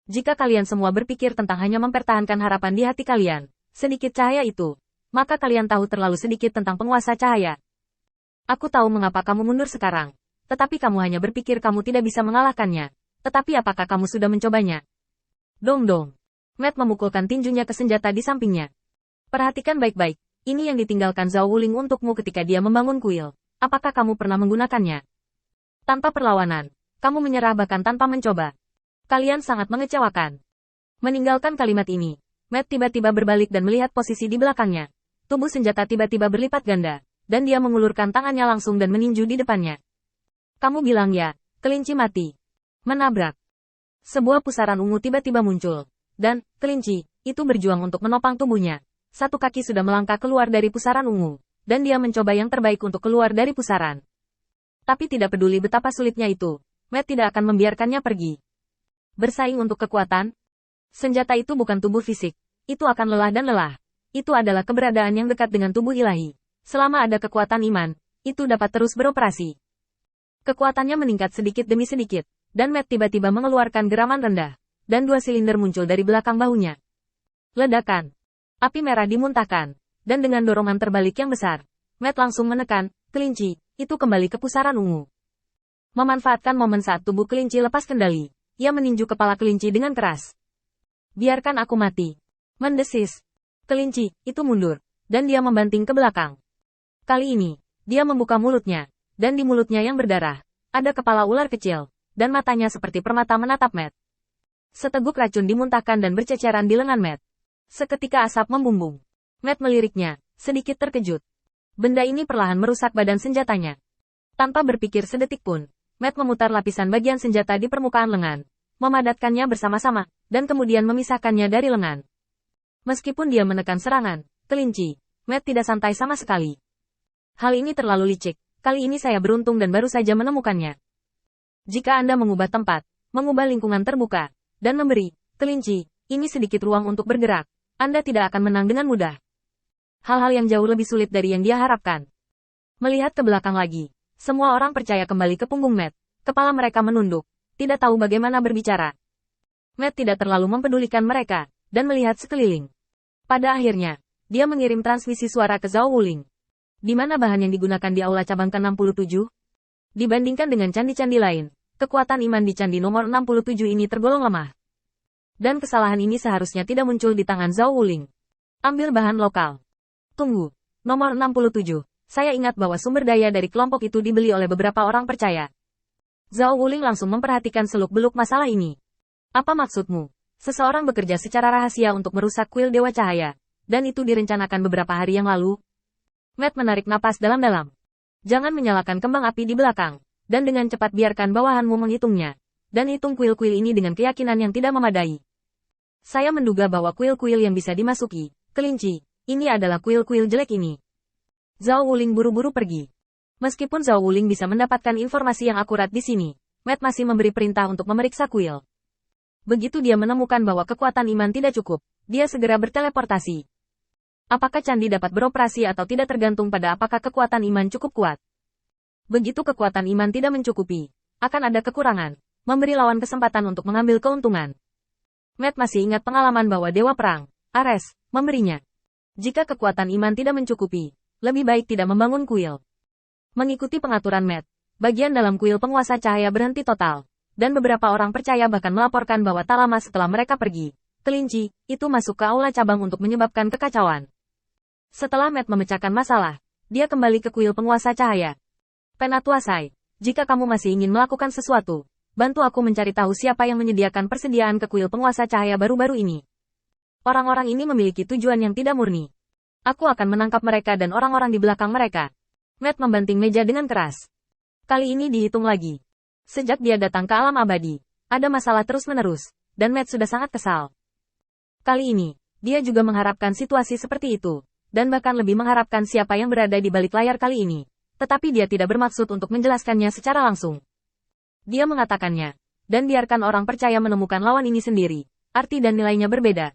Jika kalian semua berpikir tentang hanya mempertahankan harapan di hati kalian, sedikit cahaya itu, maka kalian tahu terlalu sedikit tentang penguasa cahaya. Aku tahu mengapa kamu mundur sekarang, tetapi kamu hanya berpikir kamu tidak bisa mengalahkannya. Tetapi apakah kamu sudah mencobanya? Dong. Matt memukulkan tinjunya ke senjata di sampingnya. Perhatikan baik-baik, ini yang ditinggalkan Zhao Wuling untukmu ketika dia membangun kuil. Apakah kamu pernah menggunakannya? Tanpa perlawanan, kamu menyerah bahkan tanpa mencoba. Kalian sangat mengecewakan. Meninggalkan kalimat ini, Matt tiba-tiba berbalik dan melihat posisi di belakangnya. Tubuh senjata tiba-tiba berlipat ganda, dan dia mengulurkan tangannya langsung dan meninju di depannya. Kamu bilang ya, kelinci mati. Menabrak. Sebuah pusaran ungu tiba-tiba muncul. Dan, kelinci, itu berjuang untuk menopang tubuhnya. Satu kaki sudah melangkah keluar dari pusaran ungu. Dan dia mencoba yang terbaik untuk keluar dari pusaran. Tapi tidak peduli betapa sulitnya itu, Matt tidak akan membiarkannya pergi. Bersaing untuk kekuatan? Senjata itu bukan tubuh fisik. Itu akan lelah dan lelah. Itu adalah keberadaan yang dekat dengan tubuh ilahi. Selama ada kekuatan iman, itu dapat terus beroperasi. Kekuatannya meningkat sedikit demi sedikit, dan Matt tiba-tiba mengeluarkan geraman rendah. Dan 2 silinder muncul dari belakang bahunya. Ledakan. Api merah dimuntahkan. Dan dengan dorongan terbalik yang besar, Matt langsung menekan, kelinci, itu kembali ke pusaran ungu. Memanfaatkan momen saat tubuh kelinci lepas kendali, ia meninju kepala kelinci dengan keras. Biarkan aku mati. Mendesis. Kelinci, itu mundur. Dan dia membanting ke belakang. Kali ini, dia membuka mulutnya. Dan di mulutnya yang berdarah, ada kepala ular kecil. Dan matanya seperti permata menatap Matt. Seteguk racun dimuntahkan dan berceceran di lengan Matt. Seketika asap membumbung. Matt meliriknya, sedikit terkejut. Benda ini perlahan merusak badan senjatanya. Tanpa berpikir sedetik pun, Matt memutar lapisan bagian senjata di permukaan lengan, memadatkannya bersama-sama, dan kemudian memisahkannya dari lengan. Meskipun dia menekan serangan, kelinci, Matt tidak santai sama sekali. Hal ini terlalu licik, kali ini saya beruntung dan baru saja menemukannya. Jika Anda mengubah tempat, mengubah lingkungan terbuka, dan memberi, kelinci, ini sedikit ruang untuk bergerak, Anda tidak akan menang dengan mudah. Hal-hal yang jauh lebih sulit dari yang dia harapkan. Melihat ke belakang lagi, semua orang percaya kembali ke punggung Matt, kepala mereka menunduk, tidak tahu bagaimana berbicara. Matt tidak terlalu mempedulikan mereka, dan melihat sekeliling. Pada akhirnya, dia mengirim transmisi suara ke Zhao Wuling. Di mana bahan yang digunakan di aula cabang ke-67? Dibandingkan dengan candi-candi lain, kekuatan iman di candi nomor 67 ini tergolong lemah. Dan kesalahan ini seharusnya tidak muncul di tangan Zhao Wuling. Ambil bahan lokal. Tunggu. Nomor 67. Saya ingat bahwa sumber daya dari kelompok itu dibeli oleh beberapa orang percaya. Zhao Wuling langsung memperhatikan seluk-beluk masalah ini. Apa maksudmu? Seseorang bekerja secara rahasia untuk merusak kuil Dewa Cahaya. Dan itu direncanakan beberapa hari yang lalu. Matt menarik napas dalam-dalam. Jangan menyalakan kembang api di belakang. Dan dengan cepat biarkan bawahanmu menghitungnya. Dan hitung kuil-kuil ini dengan keyakinan yang tidak memadai. Saya menduga bahwa kuil-kuil yang bisa dimasuki, kelinci, ini adalah kuil-kuil jelek ini. Zhao Wuling buru-buru pergi. Meskipun Zhao Wuling bisa mendapatkan informasi yang akurat di sini, Matt masih memberi perintah untuk memeriksa kuil. Begitu dia menemukan bahwa kekuatan iman tidak cukup, dia segera berteleportasi. Apakah candi dapat beroperasi atau tidak tergantung pada apakah kekuatan iman cukup kuat. Begitu kekuatan iman tidak mencukupi, akan ada kekurangan, memberi lawan kesempatan untuk mengambil keuntungan. Matt masih ingat pengalaman bahwa Dewa Perang, Ares, memberinya. Jika kekuatan iman tidak mencukupi, lebih baik tidak membangun kuil. Mengikuti pengaturan Matt, bagian dalam kuil penguasa cahaya berhenti total, dan beberapa orang percaya bahkan melaporkan bahwa tak lama setelah mereka pergi, kelinci, itu masuk ke aula cabang untuk menyebabkan kekacauan. Setelah Matt memecahkan masalah, dia kembali ke kuil penguasa cahaya. Penatuasai, jika kamu masih ingin melakukan sesuatu, bantu aku mencari tahu siapa yang menyediakan persediaan ke kuil penguasa cahaya baru-baru ini. Orang-orang ini memiliki tujuan yang tidak murni. Aku akan menangkap mereka dan orang-orang di belakang mereka. Matt membanting meja dengan keras. Kali ini dihitung lagi. Sejak dia datang ke alam abadi, ada masalah terus-menerus, dan Matt sudah sangat kesal. Kali ini, dia juga mengharapkan situasi seperti itu, dan bahkan lebih mengharapkan siapa yang berada di balik layar kali ini. Tetapi dia tidak bermaksud untuk menjelaskannya secara langsung. Dia mengatakannya, dan biarkan orang percaya menemukan lawan ini sendiri, arti dan nilainya berbeda.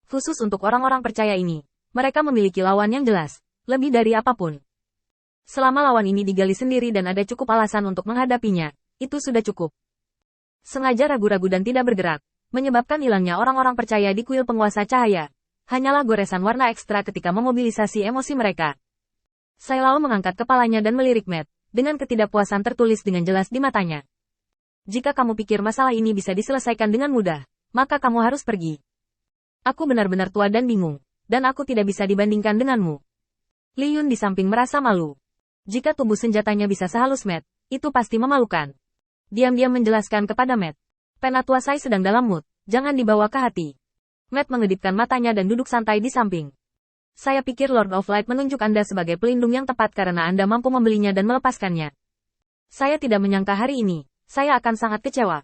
Khusus untuk orang-orang percaya ini, mereka memiliki lawan yang jelas, lebih dari apapun. Selama lawan ini digali sendiri dan ada cukup alasan untuk menghadapinya, itu sudah cukup. Sengaja ragu-ragu dan tidak bergerak, menyebabkan hilangnya orang-orang percaya di kuil penguasa cahaya. Hanyalah goresan warna ekstra ketika memobilisasi emosi mereka. Sai Lao mengangkat kepalanya dan melirik Matt, dengan ketidakpuasan tertulis dengan jelas di matanya. Jika kamu pikir masalah ini bisa diselesaikan dengan mudah, maka kamu harus pergi. Aku benar-benar tua dan bingung, dan aku tidak bisa dibandingkan denganmu. Li Yun di samping merasa malu. Jika tubuh senjatanya bisa sehalus Matt, itu pasti memalukan. Diam-diam menjelaskan kepada Matt. Penatua Sai sedang dalam mood, jangan dibawa ke hati. Matt mengedipkan matanya dan duduk santai di samping. Saya pikir Lord of Light menunjuk Anda sebagai pelindung yang tepat karena Anda mampu membelinya dan melepaskannya. Saya tidak menyangka hari ini, saya akan sangat kecewa.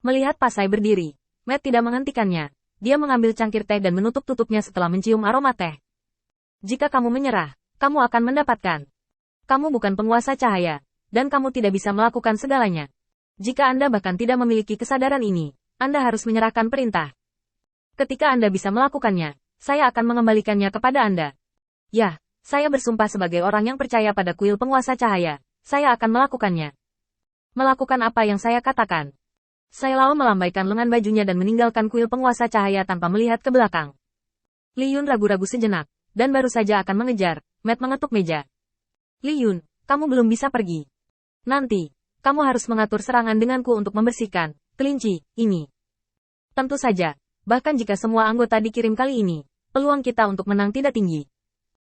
Melihat Pasai berdiri, Matt tidak menghentikannya. Dia mengambil cangkir teh dan menutup tutupnya setelah mencium aroma teh. Jika kamu menyerah, kamu akan mendapatkan. Kamu bukan penguasa cahaya, dan kamu tidak bisa melakukan segalanya. Jika Anda bahkan tidak memiliki kesadaran ini, Anda harus menyerahkan perintah. Ketika Anda bisa melakukannya, saya akan mengembalikannya kepada Anda. Ya, saya bersumpah sebagai orang yang percaya pada kuil penguasa cahaya, saya akan melakukannya. Melakukan apa yang saya katakan. Sai Lao melambaikan lengan bajunya dan meninggalkan kuil penguasa cahaya tanpa melihat ke belakang. Li Yun ragu-ragu sejenak, dan baru saja akan mengejar. Matt mengetuk meja. Li Yun, kamu belum bisa pergi. Nanti, kamu harus mengatur serangan denganku untuk membersihkan kelinci ini. Tentu saja, bahkan jika semua anggota dikirim kali ini, peluang kita untuk menang tidak tinggi.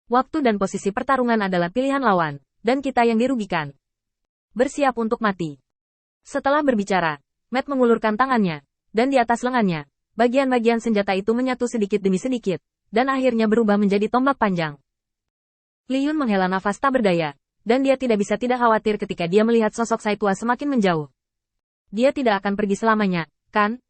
Waktu dan posisi pertarungan adalah pilihan lawan, dan kita yang dirugikan. Bersiap untuk mati. Setelah berbicara, Matt mengulurkan tangannya, dan di atas lengannya, bagian-bagian senjata itu menyatu sedikit demi sedikit, dan akhirnya berubah menjadi tombak panjang. Li Yun menghela nafas tak berdaya, dan dia tidak bisa tidak khawatir ketika dia melihat sosok Sai tua semakin menjauh. Dia tidak akan pergi selamanya, kan?